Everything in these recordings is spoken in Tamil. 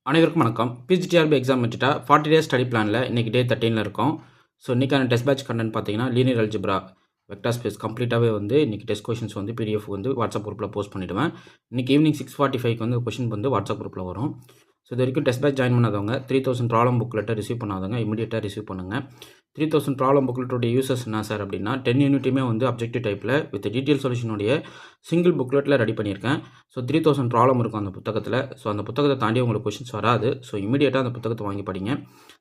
அனைவருக்கும் வணக்கம். பிஜிடிஆர்பி எக்ஸாம் வச்சுட்டா 40 டேஸ் ஸ்டடி பிளானில் இன்றைக்கி டே 13 இருக்கும். ஸோ இன்றைக்கான டெஸ்ட் பேட்ச் கண்டென்ட் பார்த்தீங்கன்னா லீனியர் அல்ஜிப்ரா வெக்டார் ஸ்பேஸ் கம்ப்ளீட்டாகவே வந்து இன்றைக்கி டெஸ்ட் கொஷின்ஸ் வந்து பிடிஎஃப் வந்து வாட்ஸ்அப் குரூப்பில் போஸ்ட் பண்ணிவிடுவேன். இன்றைக்கி ஈவினிங் 6:45 வந்து கொஷின் வந்து வாட்ஸ்அப் குரூப்பில் வரும். ஸோ இது வரைக்கும் டெஸ்ட் பேட்ச் ஜாயின் பண்ணாதவங்க 3000 ப்ராப்ளம் புக்லெட்டை ரிசீவ் பண்ணாதவங்க இமீடியட்டாக ரிசீவ் பண்ணுங்கள். 3000 ப்ராப்ளம் புக்லெட்டோட யூசஸ் என்ன சார் அப்படின்னா 10 யூனிட்டுமே வந்து அப்ஜெக்டிவ் டைப்பில் வித் டீட்டெயில் சொல்யூஷனுடைய சிங்கிள் புக்லெட்டில் ரெடி பண்ணியிருக்கேன். ஸோ 3000 ப்ராப்ளம் இருக்கும் அந்த புத்தகத்தில். ஸோ அந்த புத்தகத்தை தாண்டி உங்களுக்கு கொஷின்ஸ் வராது. ஸோ இமீடியட்டாக அந்த புத்தகத்தை வாங்கி படிங்க.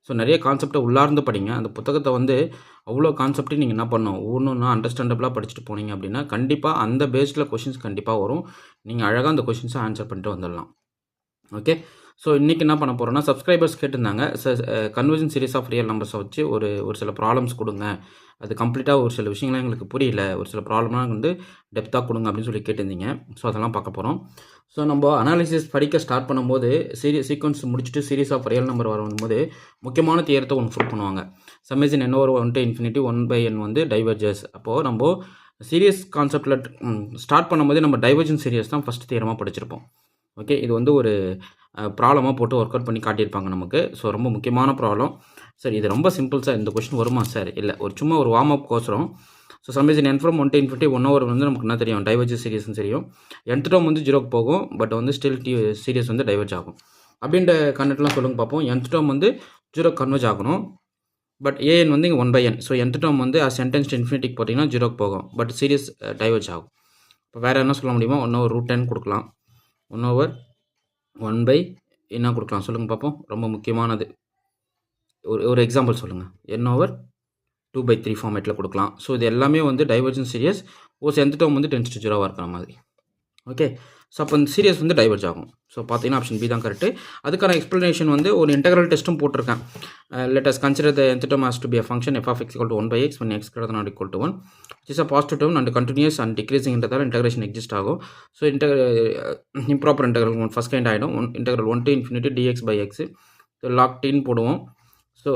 ஸோ நிறைய கான்செப்டை உள்ளார்ந்து படிங்க. அந்த புத்தகத்தை வந்து அவ்வளோ கான்செப்டையும் நீங்கள் என்ன பண்ணணும், ஒவ்வொன்றும் அண்டர்ஸ்டாண்டபிளாக படிச்சுட்டு போனீங்க அப்படின்னா கண்டிப்பாக அந்த பேஸில் கொஷின்ஸ் கண்டிப்பாக வரும். நீங்கள் அழகாக அந்த கொஷின்ஸை ஆன்சர் பண்ணிட்டு வந்துடலாம். ஓகே. ஸோ இன்றைக்கி என்ன பண்ண போகிறோன்னா, சப்ஸ்கிரைபர்ஸ் கேட்டிருந்தாங்க கன்வர்ஜன் சீரிஸ் ஆஃப் ரியல் நம்பர்ஸை வச்சு ஒரு சில ப்ராப்ளம்ஸ் கொடுங்க, அது கம்ப்ளீட்டாக ஒரு சில விஷயங்கள்லாம் எங்களுக்கு புரியல, ஒரு சில ப்ராப்ளம்லாம் வந்து டெப்த்தாக கொடுங்க அப்படின்னு சொல்லி கேட்டிருந்தீங்க. ஸோ அதெல்லாம் பார்க்க போகிறோம். ஸோ நம்ம அனாலிசிஸ் படிக்க ஸ்டார்ட் பண்ணும்போது சீக்வன்ஸ் முடிச்சுட்டு சீரிஸ் ஆஃப் ரியல் நம்பர் வரும்போது முக்கியமான தியரத்தை ஒன்று ப்ரூவ் பண்ணுவாங்க. Summation n over 1 to infinity 1/n வந்து டைவர்ஜஸ். அப்போது நம்ம சீரியஸ் கான்செப்டில் ஸ்டார்ட் பண்ணும்போது நம்ம டைவர்ஜன் சீரியஸ் தான் ஃபஸ்ட் தியரமாக படிச்சிருப்போம். ஓகே. இது வந்து ஒரு ப்ராப்ளமாக போட்டு ஒர்க் அவுட் பண்ணி காட்டியிருப்பாங்க நமக்கு. ஸோ ரொம்ப முக்கியமான ப்ராப்ளம். சார் இது ரொம்ப சிம்பிள் சார், இந்த கொஸ்டின் வருமா சார்? இல்லை, சும்மா ஒரு வார்ம் அப் கோசரம். So summation n from 1 to infinity 1 over வந்து நமக்கு என்ன தெரியும், டைவர்ஜஸ் சீரியஸ்னு தெரியும். nth டேர்ம் வந்து 0க்கு போகும், பட் வந்து ஸ்டில் சீரியஸ் வந்து டைவர்ஜ் ஆகும் அப்படின்ற கண்டென்ட்லாம் சொல்லுங்க பார்ப்போம். nth டேர்ம் வந்து 0 கன்வர்ஜ் ஆகணும், பட் an வந்து இங்கே 1/n. ஸோ nth டேர்ம் வந்து சென்டென்ஸ் டு இன்ஃபினிட்டிக்கு போட்டிங்கன்னா 0க்கு போகும், பட் சீரியஸ் டைவர்ஜ் ஆகும். இப்போ வேறு என்ன சொல்ல முடியுமோ, 1 over √10 கொடுக்கலாம், 1 over 1/, என்ன கொடுக்கலாம் சொல்லுங்கள் பார்ப்போம். ரொம்ப முக்கியமானது ஒரு எக்ஸாம்பிள் சொல்லுங்கள். n over 2/3 ஃபார்மேட்டில் கொடுக்கலாம். ஸோ இது எல்லாமே வந்து டைவர்ஜன் சீரியஸ். nth டேர்ம் வந்து 10 to 0 இருக்கிற மாதிரி. ஓகே. ஸோ அப்போ இந்த சீரியஸ் வந்து டைவர்ஜ் ஆகும். ஸோ பார்த்தீங்கன்னா ஆப்ஷன் பி தான் கரெக்டு. அதுக்கான எக்ஸ்ப்ளனேஷன் வந்து ஒரு இன்டெக்ரல் டெஸ்ட்டும் போட்டிருக்கேன். Let us consider the nth term has to be a function f of x equal to 1/x when x greater than or equal to 1, which is a positive term and continuous and decreasing என்றதால் இன்டெகிரேஷன் எக்ஸிஸ்ட் ஆகும். So improper integral first kind ஆகிடும். இன்டெகிரல் 1 to infinity dx/x லாக்டின்னு போடுவோம். ஸோ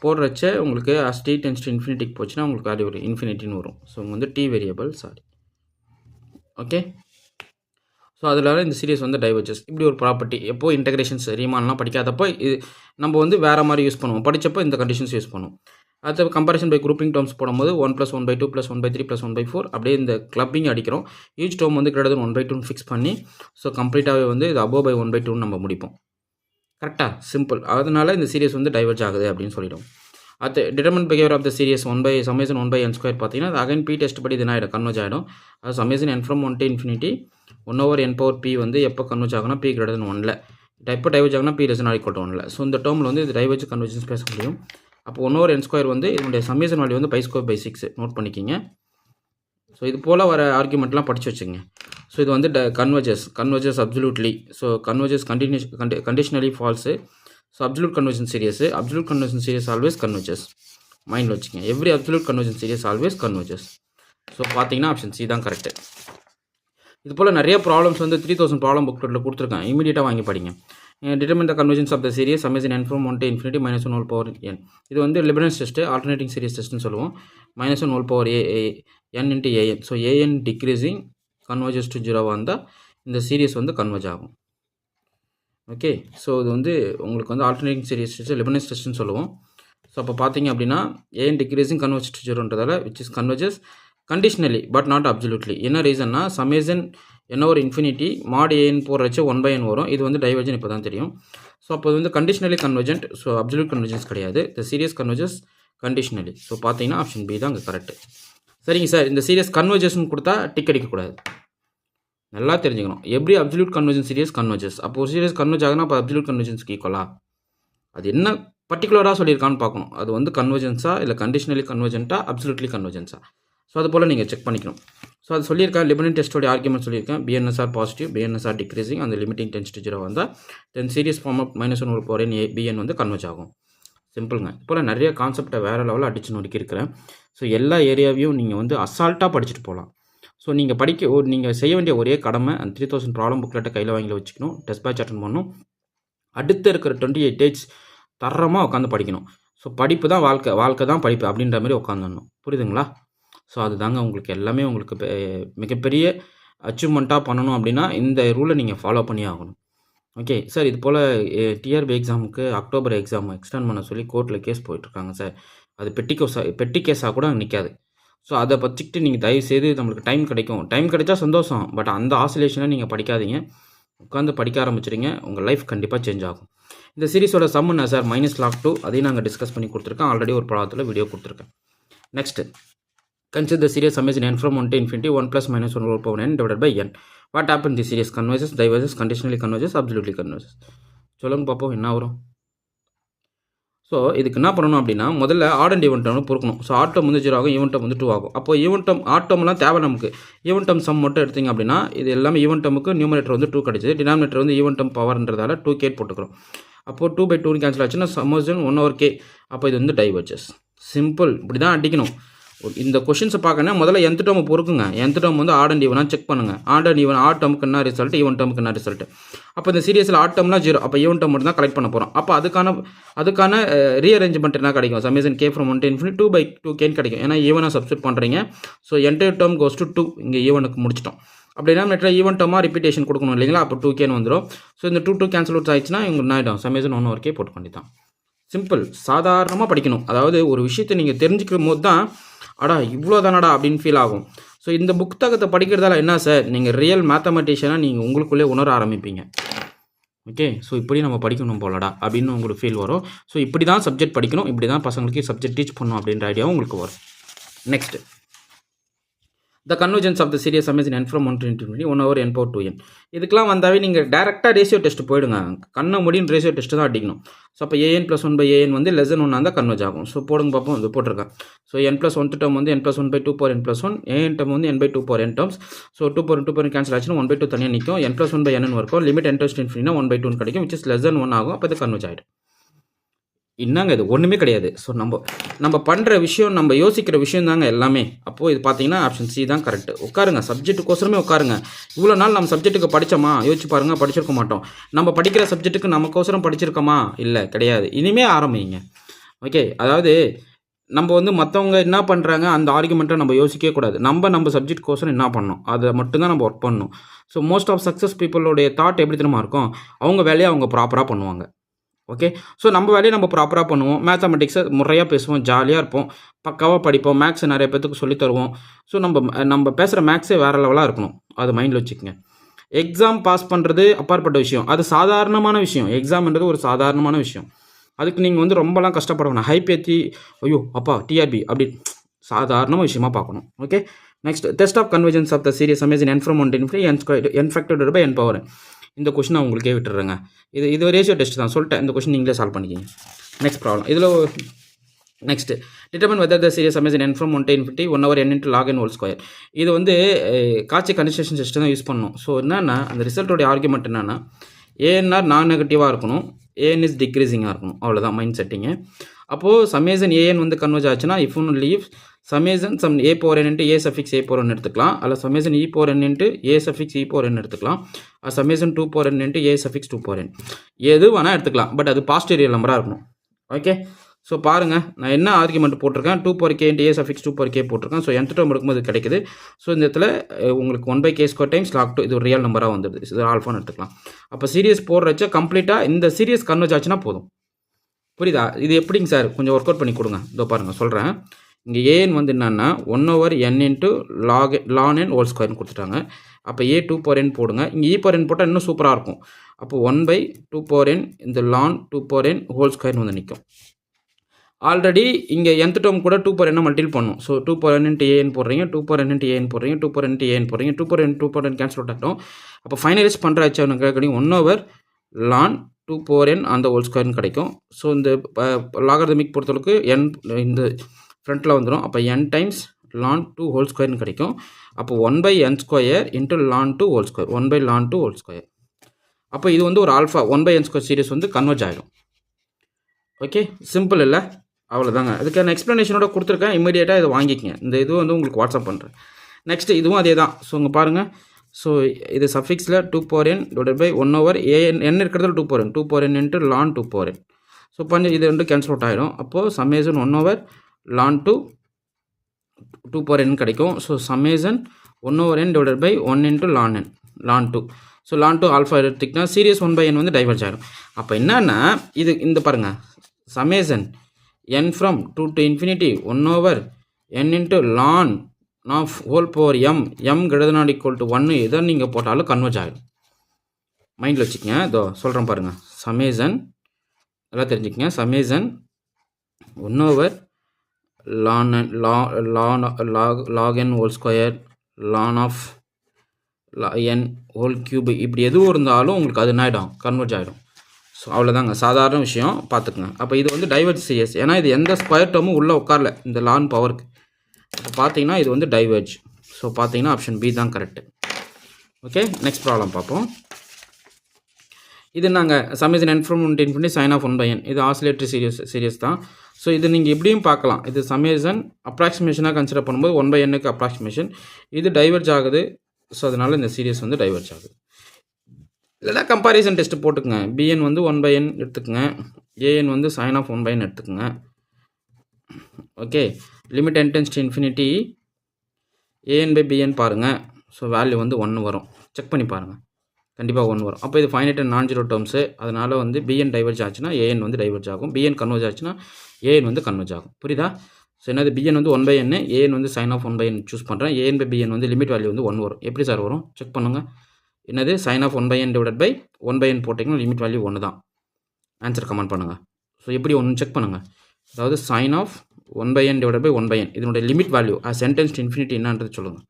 போடுறச்ச உங்களுக்கு as t tends to infinity போச்சுன்னா உங்களுக்கு அது ஒரு இன்ஃபினிட்டின்னு வரும். ஸோ இங்கே வந்து t வேரியபிள் ஓகே. ஸோ அதில் இந்த சீரியஸ் வந்து டைவர்ஜஸ். இப்படி ஒரு ப்ராப்பர்ட்டி எப்போ இன்டெகிரேஷன்ஸ் ரீமான்லாம் படிக்காதப்போ இது நம்ம வந்து வேறு மாதிரி யூஸ் பண்ணுவோம், படித்தப்போ இந்த கண்டிஷன்ஸ் யூஸ் பண்ணுவோம். அடுத்த கம்பேரிசன் பை குரூப்பிங் டேர்ம்ஸ் போடும்போது 1 + 1/2 + 1/3 + 1/4 அப்படியே இந்த கிளப்பிங் அடிக்கிறோம். ஈச் டேர்ம் வந்து greater than 1/2 ஃபிக்ஸ் பண்ணி ஸோ கம்ப்ளீட்டாகவே வந்து இது above by 1/2 நம்ம முடிப்போம். கரெக்டாக சிம்பிள். அதனால இந்த சீரியஸ் வந்து டைவர்ஜ் ஆகுது அப்படின்னு சொல்லிவிடும். அடுத்து determinant behaviour of the series summation 1/n² பார்த்தீங்கன்னா அது அகைன் பி டெஸ்ட் படி இது என்ன ஆகிடும், கன்வர்ஜ் ஆகிடும். அது summation n from 1 to infinity 1 over n power p வந்து எப்போ கன்வர்ஜ் ஆகுனா p greater than 1ல், எப்போ டைவர்ஜ் ஆகுனா p less than or equal to 1ல். ஸோ இந்த டேர்மில் வந்து இது டைவர்ஜ் கன்வர்ஜன்ஸ் பேச முடியும். அப்போ 1 over n² வந்து இதனுடைய சம்மேஷன் வேல்யூ வந்து π²/6 நோட் பண்ணிக்கிங்க. ஸோ இது போல் வர ஆர்குமெண்ட்லாம் படித்து வச்சுங்க. ஸோ இது வந்து converges absolutely. So converges conditionally false. So absolute convergent series always converges. மைண்டில் வச்சுங்க. Every absolute convergent series always converges. So பார்த்தீங்கன்னா ஆப்ஷன் சி தான் கரெக்டு. இது போல் நிறைய ப்ராப்ளம்ஸ் வந்து 3000 ப்ராப்ளம் புக்லெட்டில் கொடுத்துருக்கேன். இமீடியட்டாக வாங்கி படிங்க. Determine the convergence of the series summation n from 1 to infinity -1 whole power n. இது வந்து லிபனஸ் டெஸ்ட்டு, ஆல்டர்னேட்டிங் சீரியஸ் டெஸ்ட்னு சொல்லுவோம். -1 whole power n into an. So an decreasing converges to 0 வந்தால் இந்த சீரியஸ் வந்து கன்வர்ஜ் ஆகும். ஓகே. ஸோ இது வந்து உங்களுக்கு வந்து ஆல்டர்னேட்டிங் சீரியஸ் டெஸ்ட் லிபனஸ் டெஸ்ட்னு சொல்லுவோம். ஸோ அப்போ பார்த்தீங்க அப்படின்னா an டிக்ரீஸிங் கன்வர்ஜ் டு 0ன்றதால which is converges conditionally but not absolutely. என்ன ரீசன்னா summation n over infinity mod an போடுறச்சு 1/n வரும். இது வந்து டைவர்ஜன் இப்போ தான் தெரியும். ஸோ அப்போ வந்து conditionally convergent. So absolute convergence கிடையாது. த சீரியஸ் கன்வர்ஜஸ் கண்டிஷனலி. ஸோ பார்த்தீங்கன்னா ஆப்ஷன் பி தான் அங்கே கரெக்டு. சரிங்க சார், இந்த சீரியஸ் கன்வர்ஜஸ்ன்னு கொடுத்தா டிக் அடிக்கக்கூடாது, நல்லா தெரிஞ்சுக்கணும். எப்படி அப்சல்யூட் கன்வர்ஜன் சீரியஸ் கன்வர்ஜஸ். அப்போ ஒரு சீரியஸ் கன்வர்ஜ் ஆகுனா அப்போ அப்சல்யூட் கன்வர்ஜன்ஸ்க்கு ஈக்குவலா, அது என்ன பர்டிகுலராக சொல்லியிருக்கான்னு பார்க்கணும். அது வந்து கன்வர்ஜன்ஸா இல்லை கண்டிஷனலி கன்வர்ஜென்ட்டா அப்சல்யூட்லி கன்வர்ஜன்ஸா. ஸோ அது போல் நீங்கள் செக் பண்ணிக்கணும். ஸோ அது சொல்லியிருக்கேன், லிபனின் டெஸ்ட்டோடைய ஆர்குமெண்ட் சொல்லியிருக்கேன். BNSR பாசிட்டிவ், BNSR டிக்ரீசிங், அந்த லிமிட்டிங் டென்ஸ் டு 0 வந்தால் then series form of -1 whole power n bn வந்து கன்வர்ஜ் ஆகும். சிம்பிளுங்க. இது போல் நிறைய கான்செப்டை வேறு லெவலில் அடிச்சு நொறுக்கியிருக்கிறேன். ஸோ எல்லா ஏரியாவையும் நீங்கள் வந்து அசால்ட்டாக படிச்சுட்டு போகலாம். ஸோ நீங்கள் நீங்கள் செய்ய வேண்டிய ஒரே கடமை அந்த 3000 ப்ராப்ளம் புக்லெட்டை கையில் வாங்கி வச்சுக்கணும், டெஸ்ட் பேட்ச் அட்டன் பண்ணணும். அடுத்து இருக்கிற 28 டேட்ஸ் தரமாக உட்காந்து படிக்கணும். ஸோ படிப்பு தான் வாழ்க்கை தான் படிப்பு அப்படின்ற மாதிரி உட்காந்துடணும். புரியுதுங்களா? ஸோ அதுதாங்க உங்களுக்கு எல்லாமே உங்களுக்கு மிகப்பெரிய அச்சீவ்மெண்ட்டாக பண்ணணும் அப்படின்னா இந்த ரூலை நீங்கள் ஃபாலோ பண்ணி ஆகணும். ஓகே சார், இது போல் டிஆர்பி எக்ஸாமுக்கு அக்டோபர் எக்ஸாம் எக்ஸ்டெண்ட் பண்ண சொல்லி கோர்ட்டில் கேஸ் போயிட்டுருக்காங்க சார். அது பெட்டி கேஸாக கூட நிற்காது. ஸோ அதை பற்றிக்கிட்டு நீங்கள் தயவுசெய்து நம்மளுக்கு டைம் கிடைச்சா சந்தோஷம். பட் அந்த ஆசிலேஷனை நீங்கள் படிக்காதீங்க. உட்காந்து படிக்க ஆரம்பிச்சிடுங்க, உங்கள் லைஃப் கண்டிப்பாக சேஞ்ச் ஆகும். இந்த சீரிஸோட சம் என்ன சார்? -log2 அதையும் நாங்கள் டிஸ்கஸ் பண்ணி கொடுத்துருக்கேன். ஆல்ரெடி ஒரு ப்ராப்ளத்தில் வீடியோ கொடுத்துருக்கேன். Next, consider the series sum is n from 1 to infinity 1 plus minus 1 whole power n divided by n. What happens? The series converges, diverges, conditionally converges, absolutely converges. சொல்லுங்க பார்ப்போம் என்ன வரும். ஸோ இதுக்கு என்ன பண்ணணும் அப்படின்னா, முதல்ல ஆட் அண்ட் ஈவன் டேர்ம் பொறுக்கணும். ஸோ ஆட் டேர்ம் வந்து 0 ஆகும், ஈவன் டேர்ம் வந்து 2 ஆகும். அப்போ ஈவன் டேர்ம் ஆட் டேர்ம்லாம் தேவை நமக்கு. ஈவன் டேர்ம் சம் மட்டும் எடுத்திங்க அப்படின்னா, இது எல்லாமே ஈவன் டேர்முக்கு நியூமரேட்டர் வந்து 2 கிடைச்சிது, டினாமினேட்டர் வந்து ஈவன் டேர்ம் பவர்ன்றதால 2k போட்டுக்கிறோம். அப்போது 2/2 கேன்சல் ஆச்சுன்னா சம்மோசன் 1/k. அப்போ இது வந்து டைவர்ஜஸ். சிம்பிள். இப்படி தான் அடிக்கணும். இந்த கொஷின்ஸை பார்க்கணும். முதல்ல nth டேர்ம் பொறுக்குங்க. nth டேர்ம் வந்து ஆட் அண்ட் ஈவனாக செக் பண்ணுங்கள். ஆட் அண்ட் ஈவன், ஆட் டேர்முக்கு என்ன ரிசல்ட், ஈவன் டேர்முக்கு என்ன ரிசல்ட். அப்போ இந்த சீரியஸில் ஆட் டேர்ம்லாம் 0, அப்போ ஈவன் டேர்ம் மட்டும் தான் கலெக்ட் பண்ண போகிறோம். அப்போ அதுக்கான ரீஅரேஞ்ச்மெண்ட் என்ன கிடைக்கும்? Summation k from 1 to infinity 2/2k கிடைக்கும். ஏன்னா ஈவனாக சப்ஸ்டிட் பண்ணுறீங்க. So nth term goes to 2. இங்கே ஈவனுக்கு முடிச்சிட்டோம். அப்படின்னா நெட்டில் ஈவன் டேர்மாக ரிப்பீட்டேஷன் கொடுக்கணும் இல்லைங்களா? அப்போ 2kன்னு வந்துடும். ஸோ இந்த 2 கேன்சல் அவுட் ஆயிடுச்சுன்னா இவங்க என்ன ஆகிடும்? சம்மேஷன் 1/k போட்டு வேண்டியதான். சிம்பிள். சாதாரணமாக படிக்கணும். அதாவது ஒரு விஷயத்தை நீங்கள் தெரிஞ்சுக்கும் போது தான் அடா இவ்வளோ தானடா அப்படின்னு ஃபீல் ஆகும். ஸோ இந்த புத்தகத்தை படிக்கிறதால என்ன சார், நீங்கள் ரியல் மேத்தமெட்டிஷியனாக நீங்கள் உங்களுக்குள்ளே உணர ஆரம்பிப்பீங்க. ஓகே, ஸோ இப்படி நம்ம படிக்கணும் போலடா அப்படின்னு உங்களுக்கு ஃபீல் வரும். ஸோ இப்படி தான் சப்ஜெக்ட் படிக்கணும், இப்படி தான் பசங்களுக்கு சப்ஜெக்ட் டீச் பண்ணணும் அப்படின்ற ஐடியாவும் உங்களுக்கு வரும். Next, the convergence of the series sum is n from 1 to infinity 1 over n power 2n. இதுக்கெல்லாம் வந்தாவே நீங்கள் டேரெக்டாக ரேஷியோ டெஸ்ட் போயிடுங்க. கண்ணை முடின்னு ரேஷியோ டெஸ்ட்டு தான் அடிக்கணும். ஸோ அப்போ an + 1/an வந்து <1 இருந்தால் கன்வெர்ஜ் ஆகும். ஸோ போடுங்க பார்ப்போம். இது போட்டிருக்கேன். ஸோ n+1 டேர்ம் வந்து n+1/2 power n+1, an term வந்து n/2 power n terms. So 2 power cancel ஆச்சுன்னா 1/2 தனியாக நிற்கும். n+1/n இருக்கும். லிமிட் n → infinity 1/2 கிடைக்கும், which is <1 ஆகும். அப்போ இது கன்வெர்ஜ் ஆகிடும். என்னங்க இது ஒன்றுமே கிடையாது. ஸோ நம்ம பண்ணுற விஷயம், நம்ம யோசிக்கிற விஷயம் தாங்க எல்லாமே. அப்போது இது பார்த்தீங்கன்னா ஆப்ஷன் சி தான் கரெக்ட். உட்காருங்க, சப்ஜெக்ட்டுக்கோசரமே உட்காருங்க. இவ்வளோ நாள் நம்ம சப்ஜெக்ட்டுக்கு படித்தோமா? யோசிச்சு பாருங்கள், படிச்சிருக்க மாட்டோம். நம்ம படிக்கிற சப்ஜெக்ட்டுக்கு நமக்கோசரம் படிச்சிருக்கோமா? இல்லை, கிடையாது. இனிமேல் ஆரம்பிங்க. ஓகே, அதாவது நம்ம வந்து மற்றவங்க என்ன பண்ணுறாங்க அந்த ஆர்குமெண்ட்டை நம்ம யோசிக்கவே கூடாது. நம்ம சப்ஜெக்ட்கோசரம் என்ன பண்ணணும் அதை மட்டும்தான் நம்ம ஒர்க் பண்ணணும். ஸோ மோஸ்ட் ஆஃப் சக்ஸஸ் பீப்புளோடைய தாட் எப்படி தெரியுமா இருக்கும்? அவங்க வேலையை அவங்க ப்ராப்பராக பண்ணுவாங்க. ஓகே, ஸோ நம்ம வேலையை நம்ம ப்ராப்பராக பண்ணுவோம். மேத்தமெட்டிக்ஸை முறையாக பேசுவோம், ஜாலியாக இருப்போம், பக்காவாக படிப்போம், மேக்ஸ் நிறைய பேத்துக்கு சொல்லித் தருவோம். ஸோ நம்ம பேசுகிற மேக்ஸே வேறு லெவலாக இருக்கணும். அது மைண்டில் வச்சுக்கோங்க. எக்ஸாம் பாஸ் பண்ணுறது அப்பாற்பட்ட விஷயம், அது சாதாரணமான விஷயம். எக்ஸாம்ன்றது ஒரு சாதாரணமான விஷயம். அதுக்கு நீங்கள் வந்து ரொம்பலாம் கஷ்டப்பட வேணாம். ஹை பேத்தி ஐயோ அப்பா டிஆர்பி அப்படி சாதாரணமாக விஷயமாக பார்க்கணும். Okay, next, test of convergence of the series sum is n from 1 to infinity n factored by n power n. இந்த கொஷினை உங்களுக்கே விட்டுறேங்க. இது ரேஷியோ டெஸ்ட் தான் சொல்லிட்டேன். இந்த கொஷின் நீங்களே சால்வ் பண்ணிக்கிங்க. Next problem. இதில் next, determine whether the series sum is n from 1 to infinity 1 over n into log n whole square. இது வந்து காட்சி கன்வர்ஜென்ஸ் சிஸ்டம் தான் யூஸ் பண்ணணும். ஸோ என்னென்னா அந்த ரிசல்ட்டோடைய ஆர்குமெண்ட் என்னென்னா ஏஎன்ஆர் நான் நெகட்டிவாக இருக்கணும், ஏஎன் இஸ் டிக்ரீசிங்காக இருக்கணும். அவ்வளோதான் மைண்ட் செட்டிங்கு. அப்போது சமேசன் ஏஎன் வந்து கன்வர்ஜ் ஆச்சுன்னா if one leave summation sum a power n into a suffix a power n எடுத்துக்கலாம். அல்ல summation e power n into a suffix e power n எடுத்துக்கலாம். Summation 2 power n into a suffix 2 power n எது வேணால் எடுத்துக்கலாம். பட் அது பாசிட்டிவ் ரியல் நம்பராக இருக்கணும். ஓகே, ஸோ பாருங்கள் நான் என்ன ஆர்குமெண்ட் போட்டிருக்கேன். 2 power k into a suffix 2 power k போட்டிருக்கேன். ஸோ nth டேர்ம் எடுக்கும்போது கிடைக்குது. ஸோ இந்த இடத்துல உங்களுக்கு 1/k² டைம்ஸ் log2 இது ஒரு ரியல் நம்பராக வந்துடுது. இது ஆல்ஃபான்னு எடுத்துக்கலாம். அப்போ சீரியஸ் போடுறச்ச கம்ப்ளீட்டாக இந்த சீரியஸ் கன்வர்ஜ் ஆச்சுன்னா போதும். புரியுதா? இது எப்படிங்க சார், கொஞ்சம் ஒர்க் அவுட் பண்ணி கொடுங்க. இதோ பாருங்கள் சொல்கிறேன். இங்கே ஏஎன் வந்து என்னென்னா 1 over n into ln n whole square கொடுத்துட்டாங்க. அப்போ a 2 power n போடுங்க. இங்கே e power n போட்டால் இன்னும் சூப்பராக இருக்கும். அப்போ 1/2 power n இந்த ln 2 power n whole square வந்து நிற்கும். ஆல்ரெடி இங்கே nth டேர்ம் கூட 2 power n மல்டிபிள் பண்ணும். So 2 power n into an போடுறீங்க, 2 power n into an போடுறீங்க, 2 power n into an போடுறீங்க, 2 power n கேன்சல் அவுட் ஆகிட்டோம். அப்போ ஃபைனலைஸ் பண்ணுற கிடைக்கும் 1 over ln 2 power n அந்த ஹோல் ஸ்கொயர்னு கிடைக்கும். ஸோ இந்த லாகரிதமிக் பொறுத்தளவுக்கு n இந்த ஃப்ரண்ட்டில் வந்துடும். அப்போ n டைம்ஸ் ln 2 ஹோல் ஸ்கொயர்னு கிடைக்கும். அப்போ 1/n² into ln 2 whole square 1/ln 2 whole square. அப்போ இது வந்து ஒரு ஆல்ஃபா 1/n² சீரிஸ் வந்து கன்வர்ஜ் ஆகிடும். ஓகே, சிம்பிள் இல்லை? அவ்வளோதாங்க. அதுக்கான எக்ஸ்ப்ளனேஷனோட கொடுத்துருக்கேன். இமீடியட்டாக இதை வாங்கிக்கங்க. இந்த இது வந்து உங்களுக்கு வாட்ஸ்அப் பண்ணுறேன். நெக்ஸ்ட்டு இதுவும் அதே தான். ஸோ இங்கே பாருங்கள். ஸோ இது சஃபிக்ஸில் 2 power n divided by 1 over n இருக்கிறதுல 2 power n into ln 2 power n. So பண்ணி இது ரெண்டு கேன்சல் அவுட் ஆகிடும். அப்போது summation 1 over ln 2 power n கிடைக்கும். So summation 1 over n divided by 1 into ln 2. So ln to alpha எடுத்திங்கன்னா சீரியஸ் 1/n வந்து டைவர்ஜ் ஆகிடும். அப்போ என்னன்னா இது இந்த பாருங்கள் summation n from 2 to infinity 1/n into ln of whole power m greater than or equal to 1 இதை நீங்கள் போட்டாலும் கன்வர்ஜ் ஆகிடும். மைண்டில் வச்சுக்கங்க. இதோ சொல்கிறேன் பாருங்கள். சமேசன் எல்லாம் தெரிஞ்சுக்கங்க. Summation 1/ln n whole square ln of n whole cube இப்படி எதுவும் இருந்தாலும் உங்களுக்கு அது என்ன ஆகிடும், கன்வர்ஜ் ஆகிடும். ஸோ அவ்வளோதாங்க, சாதாரண விஷயம் பார்த்துக்குங்க. அப்போ இது வந்து டைவர்ஜ் சீரியஸ், ஏன்னா இது எந்த ஸ்கொயர் டேர்மும் உள்ளே உட்காரல இந்த லான் பவருக்கு. இப்போ பார்த்தீங்கன்னா இது வந்து டைவர்ஜ். ஸோ பார்த்தீங்கன்னா ஆப்ஷன் பி தான் கரெக்டு. ஓகே, நெக்ஸ்ட் ப்ராப்ளம் பார்ப்போம். இது நாங்கள் summation n from 1 to infinity sin of 1/n, இது ஆசிலேட்டரி சீரியஸ் தான். ஸோ இது நீங்கள் இப்படியும் பார்க்கலாம். இது சமேசன் அப்ராக்சிமேஷனாக கன்சிடர் பண்ணும்போது 1/nக்கு அப்ராக்சிமேஷன், இது டைவர்ஜ் ஆகுது. ஸோ அதனால் இந்த சீரியஸ் வந்து டைவர்ஜ் ஆகுது. இல்லைனா கம்பாரிசன் டெஸ்ட் போட்டுக்குங்க. bn வந்து 1/n எடுத்துக்கங்க, an வந்து sin of 1/n எடுத்துக்கங்க. Okay, limit n tends to infinity an/bn பாருங்கள். ஸோ வேல்யூ வந்து 1 வரும், செக் பண்ணி பாருங்கள், கண்டிப்பாக 1 வரும். அப்போ இது finite and non zero terms, அதனால் வந்து bn டைவர்ஜ் ஆச்சுன்னா an வந்து டைவர்ஜ் ஆகும், bn கன்வர்ஜ் ஆச்சுன்னா an வந்து கன்வர்ஜ் ஆகும். புரியுதா? ஸோ என்னது bn வந்து 1/n, an வந்து sin of 1/n சூஸ் பண்ணுறேன். an/bn வந்து லிமிட் வேல்யூ வந்து 1 வரும். எப்படி சார் வரும் செக் பண்ணுங்கள். என்னது sin of 1/n divided by 1/n போட்டிங்கன்னா லிமிட் வேல்யூ 1 தான். ஆன்சர் கமெண்ட் பண்ணுங்கள். ஸோ எப்படி ஒன்று செக் பண்ணுங்கள். அதாவது sin of 1/n divided by 1/n இதனுடைய limit value tends to infinity என்னன்றது சொல்லுங்கள்.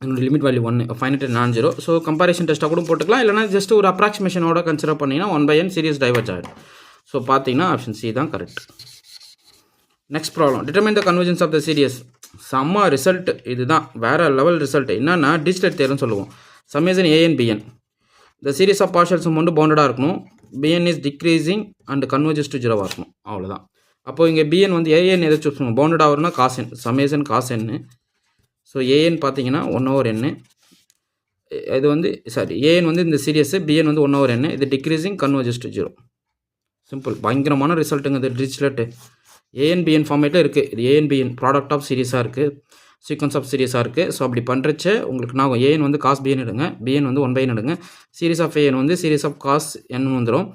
இதனுடைய limit value 1, finite and non zero. So comparison டெஸ்ட்டாக கூட போட்டுக்கலாம், இல்லைனா ஜஸ்ட் ஒரு அப்ராக்சிமேஷனோட கன்சிடர் பண்ணிங்கன்னா 1/n சீரியஸ் டைவர்ஜ் ஆகிடும். ஸோ பார்த்தீங்கன்னா ஆப்ஷன் சி தான் correct. Next problem, determine the convergence of the series. செம்ம ரிசல்ட், இதுதான் வேறு லெவல் ரிசல்ட். என்னன்னா டிஜிட்டல் தேர்ன்னு சொல்லுவோம். சமேசன் an/bn, இந்த சீரியஸ் ஆஃப் பார்ஷியல் சம் வந்து பவுண்டடாக இருக்கணும், bn is decreasing and converges to 0 இருக்கணும், அவ்வளோதான். அப்போது இங்கே bn வந்து an எதை சூஸ் பண்ணுவோம், பவுண்டடாக வரும்னா cos n, summation cos n. So an பார்த்தீங்கன்னா 1/n, இது வந்து சாரி an வந்து இந்த சீரியஸு, bn வந்து 1/n, இது டிக்ரீசிங் கன்வர்ஜஸ் டு 0. சிம்பிள், பயங்கரமான ரிசல்ட்டுங்க இது டிஜிட்டல். an/bn ஃபார்மேட்டில் இருக்குது. இது an/bn ப்ராடக்ட் ஆஃப் சீரியஸாக இருக்குது, சீக்வன்ஸ் ஆஃப் சீரியஸாக இருக்குது. ஸோ அப்படி பண்ணுறச்ச உங்களுக்கு நான் an வந்து cos bn எடுங்க, bn வந்து 1/n எடுங்க, சீரியஸ் ஆஃப் an வந்து சீரியஸ் ஆஃப் cos n வந்துடும்.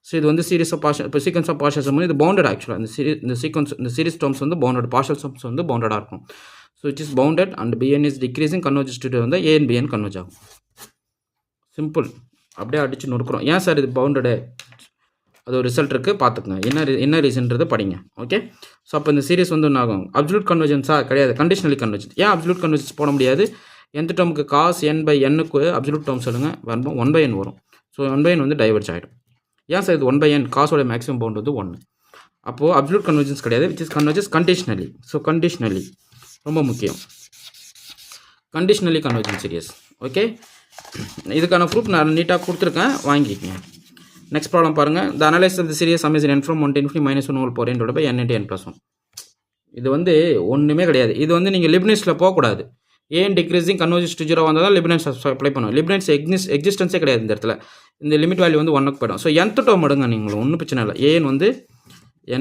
ஸோ இது வந்து சீரியஸ் ஆஃப் பார்ஷியல், இப்போ சீக்வன்ஸ் ஆஃப் பார்ஷியல் சம் இது பவுண்டட் ஆக்சுவலாக. இந்த சீரியஸ் டேர்ம்ஸ் வந்து பவுண்டட், பார்ஷியல் சம்ஸ் வந்து பவுண்டடாக இருக்கும். So it is bounded and bn is decreasing converges to வந்து an/bn கன்வர்ஜ் ஆகும். சிம்பிள், அப்படியே அடித்து நொறுக்குறோம். ஏன் சார் இது பவுண்டடு, அது ஒரு ரிசல்ட் இருக்குது, பார்த்துக்குங்க. என்ன ரீசன்றது படிங்க. ஓகே, ஸோ அப்போ இந்த சீரியஸ் வந்து ஒன்று ஆகும். அப்சல்யூட் கன்வர்ஜென்ஸாக கிடையாது, கண்டிஷனலி கன்வர்ஜென்ஸ். ஏன் அப்சல்யூட் கன்வர்ஜென்ஸ் போட முடியாது, nth டேர்முக்கு cos n/nக்கு அப்சல்யூட் டேர்ம் சொல்லுங்கள், வரும்போது 1/n வரும். ஸோ 1/n வந்து டைவர்ஜ் ஆகிடும். ஏன் சார் இது 1/n, காசோட மேக்ஸிமம் பவுண்ட் வந்து 1. அப்போது அப்சல்யூட் கன்வர்ஜென்ஸ் கிடையாது, which is converges conditionally. So conditionally ரொம்ப முக்கியம், கண்டிஷனலி கன்வர்ஜென்ஸ் சீரியஸ். ஓகே, இதுக்கான ப்ரூஃப் நான் நீட்டாக கொடுத்துருக்கேன், வாங்கிக்கங்க. நெக்ஸ்ட் ப்ராப்ளம் பாருங்கள். The analyse of the series summation n from 1 to infinity -1 whole power n divided by n into n plus 1. இது வந்து ஒன்றுமே கிடையாது. இது வந்து நீங்கள் லிப்னிட்ஸில் போகக்கூடாது. ஏன் டிக்ரீசிங் கன்வர்ஜஸ் டு 0 வந்தால் தான் லிப்னிட்ஸ் அப்ளை பண்ணுவோம். லிப்னிட்ஸ் எக்ஸிஸ்டன்ஸே கிடையாது இந்த இடத்துல. இந்த லிமிட் வேல்யூ வந்து 1க்கு போய்டும். ஸோ nth டேர்ம் எடுங்க, நீங்கள் ஒன்றும் பிரச்சனை இல்லை. ஏன் வந்து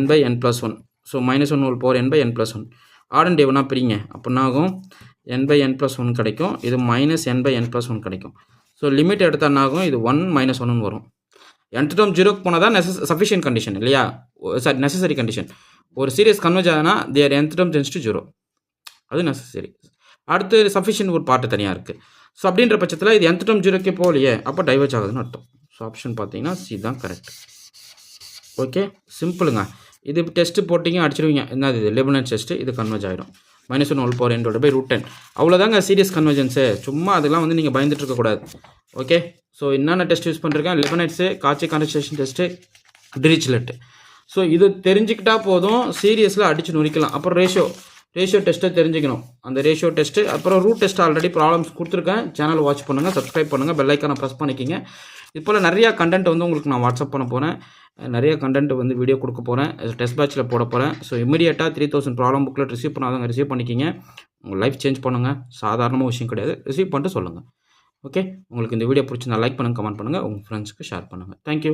n/n plus 1, so -1 whole power n/n plus 1. Add and எவனா பிரிங்க, அப்படின்னா ஆகும் n/n plus 1 கிடைக்கும், இது -n/n plus 1 கிடைக்கும். ஸோ லிமிட் எடுத்தால் என்ன ஆகும், இது 1 - 1 வரும். nth டேர்ம் 0க்கு போனால் தான் சஃபிஷியன்ட் கண்டிஷன் இல்லையா, சாரி நெசசரி கண்டிஷன். ஒரு சீரியஸ் கன்வர்ஜ் ஆகுதுன்னா தேர் nth டேர்ம் டென்ஸ் டு 0, அது நெசசரி. அடுத்து சஃபிஷியன்ட் ஒரு பார்ட்டு தனியாக இருக்குது. ஸோ அப்படின்ற பட்சத்தில் இது nth டேர்ம் 0க்கே போகலையே, அப்போ டைவர்ஜ் ஆகுதுன்னு அர்த்தம். ஸோ ஆப்ஷன் பார்த்தீங்கன்னா சி தான் கரெக்ட். ஓகே, சிம்பிளுங்க. இது டெஸ்ட்டு போட்டிங்க அடிச்சிடுவீங்க. என்னது இது லெபனன்ஸ் டெஸ்ட்டு, இது கன்வர்ஜ் ஆகிடும். -1 whole power n divided by √10. அவ்வளோதாங்க சீரியஸ் கன்வர்ஜென்ஸு. சும்மா அதெல்லாம் வந்து நீங்கள் பயந்துட்டு இருக்கக்கூடாது. ஓகே, ஸோ என்னென்ன டெஸ்ட் யூஸ் பண்ணுறேன், லெபனட்ஸு, காட்சி கான்சன்ட்ரேஷன் டெஸ்ட்டு, டிரிச்லெட். ஸோ இது தெரிஞ்சுக்கிட்டா போதும், சீரியஸில் அடித்து நுரிக்கலாம். அப்புறம் ரேஷியோ டெஸ்ட்டை தெரிஞ்சுக்கணும். அந்த ரேஷியோ டெஸ்ட்டு, அப்புறம் ரூட் டெஸ்ட் ஆல்ரெடி ப்ராப்ளம்ஸ் கொடுத்துருக்கேன். சேனல் வாட்ச் பண்ணுங்கள், சப்ஸ்கிரைப் பண்ணுங்கள், பெல் ஐக்கானை ப்ரெஸ் பண்ணிக்கிங்க. இது போல் நிறையா கண்டென்ட் வந்து உங்களுக்கு நான் வாட்ஸ்அப் பண்ண போகிறேன். நிறைய கண்டென்ட் வந்து வீடியோ கொடுக்க போகிறேன், டெஸ்ட் பேட்சில் போட போகிறேன். ஸோ இமீடியட்டாக 3000 ப்ராப்ளம் புக்கில் ரிசீவ் பண்ணாதவங்க ரிசீவ் பண்ணிக்கிங்க. உங்கள் லைஃப் சேஞ்ச் பண்ணுங்கள், சாதாரணமாக விஷயம் கிடையாது. ரிசீவ் பண்ணிட்டு சொல்லுங்கள். ஓகே, உங்களுக்கு இந்த வீடியோ பிடிச்சிருந்தா லைக் பண்ணுங்கள், கமெண்ட் பண்ணுங்கள், உங்கள் ஃப்ரெண்ட்ஸ்க்கு ஷேர் பண்ணுங்கள். தேங்க்யூ.